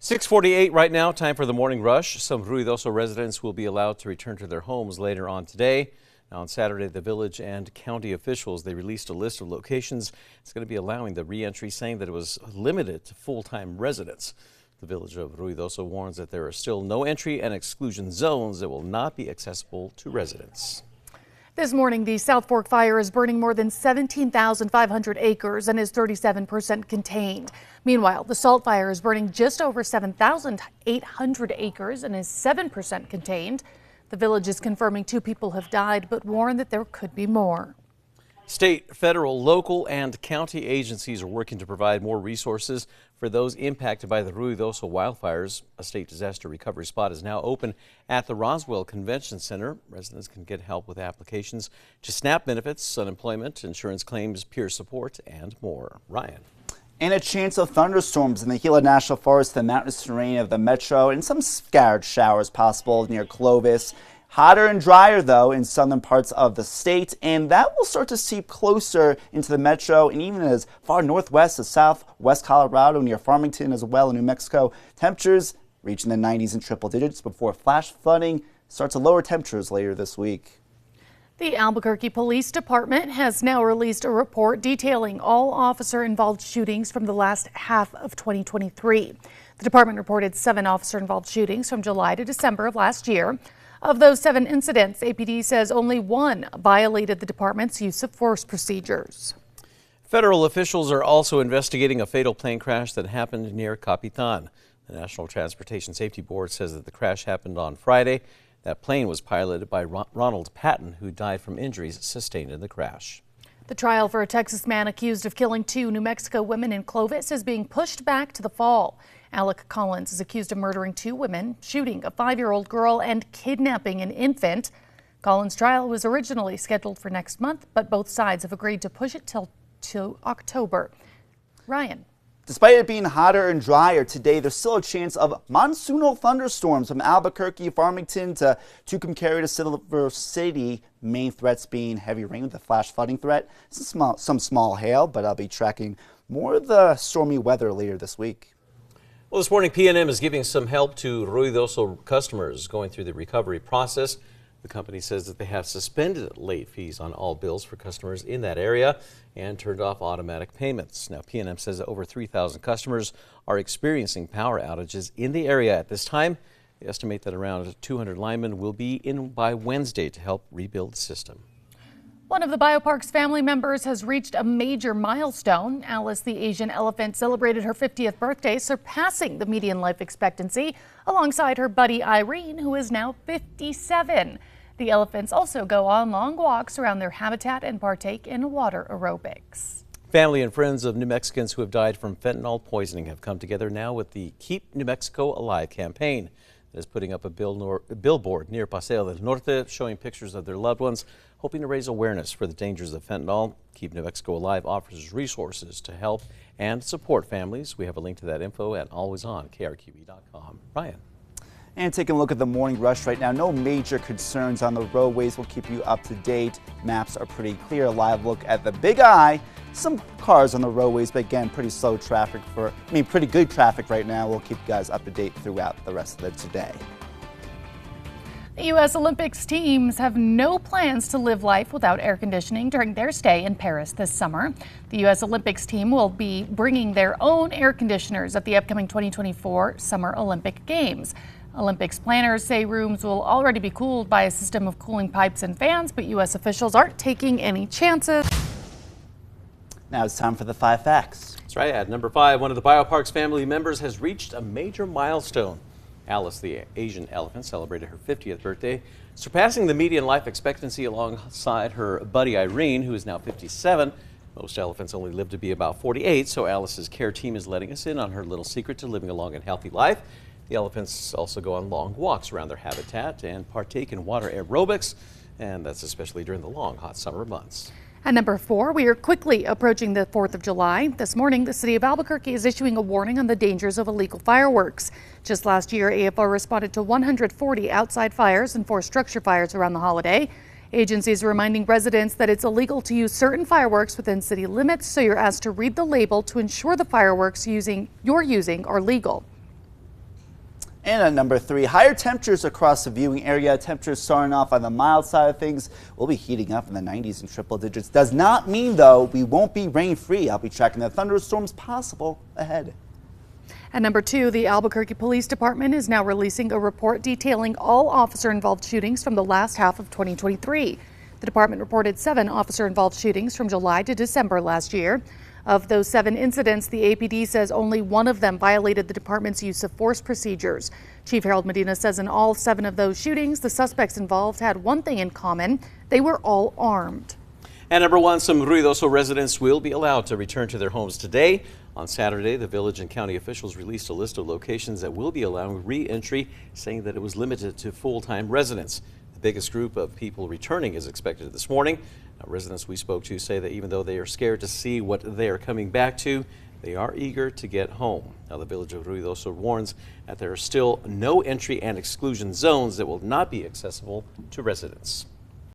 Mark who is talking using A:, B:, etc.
A: 6:48 right now, time for the morning rush. Some Ruidoso residents will be allowed to return to their homes later on today. Now, on Saturday, the village and county officials, they released a list of locations. It's going to be allowing the re-entry, saying that it was limited to full-time residents. The village of Ruidoso warns that there are still no entry and exclusion zones that will not be accessible to residents.
B: This morning, the South Fork fire is burning more than 17,500 acres and is 37% contained. Meanwhile, the Salt fire is burning just over 7,800 acres and is 7% contained. The village is confirming 2 people have died, but warned that there could be more.
A: State, federal, local, and county agencies are working to provide more resources for those impacted by the Ruidoso wildfires. A state disaster recovery spot is now open at the Roswell Convention Center. Residents can get help with applications to SNAP benefits, unemployment, insurance claims, peer support, and more. Ryan.
C: And a chance of thunderstorms in the Gila National Forest, the mountainous terrain of the metro, and some scattered showers possible near Clovis. Hotter and drier, though, in southern parts of the state, and that will start to seep closer into the metro and even as far northwest as southwest Colorado near Farmington as well in New Mexico. Temperatures reaching the 90s in triple digits before flash flooding starts to lower temperatures later this week.
B: The Albuquerque Police Department has now released a report detailing all officer-involved shootings from the last half of 2023. The department reported 7 officer-involved shootings from July to December of last year. Of those 7 incidents, APD says only 1 violated the department's use of force procedures.
A: Federal officials are also investigating a fatal plane crash that happened near Capitan. The National Transportation Safety Board says that the crash happened on Friday. That plane was piloted by Ronald Patton, who died from injuries sustained in the crash.
B: The trial for a Texas man accused of killing 2 New Mexico women in Clovis is being pushed back to the fall. Alec Collins is accused of murdering 2 women, shooting a 5-year-old girl, and kidnapping an infant. Collins' trial was originally scheduled for next month, but both sides have agreed to push it till October. Ryan.
C: Despite it being hotter and drier today, there's still a chance of monsoonal thunderstorms from Albuquerque, Farmington to Tucumcari to Silver City. Main threats being heavy rain with a flash flooding threat, some small hail, but I'll be tracking more of the stormy weather later this week.
A: Well, this morning, PNM is giving some help to Ruidoso customers going through the recovery process. The company says that they have suspended late fees on all bills for customers in that area and turned off automatic payments. Now, PNM says that over 3,000 customers are experiencing power outages in the area at this time. They estimate that around 200 linemen will be in by Wednesday to help rebuild the system.
B: One of the biopark's family members has reached a major milestone. Alice, the Asian elephant, celebrated her 50th birthday, surpassing the median life expectancy alongside her buddy Irene, who is now 57. The elephants also go on long walks around their habitat and partake in water aerobics.
A: Family and friends of New Mexicans who have died from fentanyl poisoning have come together now with the Keep New Mexico Alive campaign that is putting up a billboard near Paseo del Norte showing pictures of their loved ones, hoping to raise awareness for the dangers of fentanyl. Keep New Mexico Alive offers resources to help and support families. We have a link to that info at alwaysonkrqe.com. Ryan.
C: And taking a look at the morning rush right now, no major concerns on the roadways. We'll keep you up to date. Maps are pretty clear. A live look at the Big Eye. Some cars on the roadways, but again, pretty slow traffic pretty good traffic right now. We'll keep you guys up to date throughout the rest of the day.
B: The U.S. Olympics teams have no plans to live life without air conditioning during their stay in Paris this summer. The U.S. Olympics team will be bringing their own air conditioners at the upcoming 2024 Summer Olympic Games. Olympics planners say rooms will already be cooled by a system of cooling pipes and fans, but U.S. officials aren't taking any chances.
C: Now it's time for the 5 facts.
A: That's right. At number 5, one of the biopark's family members has reached a major milestone. Alice, the Asian elephant, celebrated her 50th birthday, surpassing the median life expectancy alongside her buddy Irene, who is now 57. Most elephants only live to be about 48, so Alice's care team is letting us in on her little secret to living a long and healthy life. The elephants also go on long walks around their habitat and partake in water aerobics, and that's especially during the long, hot summer months.
B: At number 4, we are quickly approaching the 4th of July. This morning, the city of Albuquerque is issuing a warning on the dangers of illegal fireworks. Just last year, AFO responded to 140 outside fires and 4 structure fires around the holiday. Agencies are reminding residents that it's illegal to use certain fireworks within city limits, so you're asked to read the label to ensure the fireworks you're using are legal.
C: And at number 3, higher temperatures across the viewing area. Temperatures starting off on the mild side of things. We'll be heating up in the 90s and triple digits. Does not mean, though, we won't be rain-free. I'll be tracking the thunderstorms possible ahead.
B: At number 2, the Albuquerque Police Department is now releasing a report detailing all officer-involved shootings from the last half of 2023. The department reported 7 officer-involved shootings from July to December last year. Of those 7 incidents, the APD says only 1 of them violated the department's use of force procedures. Chief Harold Medina says in all 7 of those shootings, the suspects involved had one thing in common: they were all armed.
A: And number 1, some Ruidoso residents will be allowed to return to their homes today. On Saturday, the village and county officials released a list of locations that will be allowing re-entry, saying that it was limited to full-time residents. The biggest group of people returning is expected this morning. Now, residents we spoke to say that even though they are scared to see what they are coming back to, they are eager to get home. Now, the village of Ruidoso warns that there are still no entry and exclusion zones that will not be accessible to residents.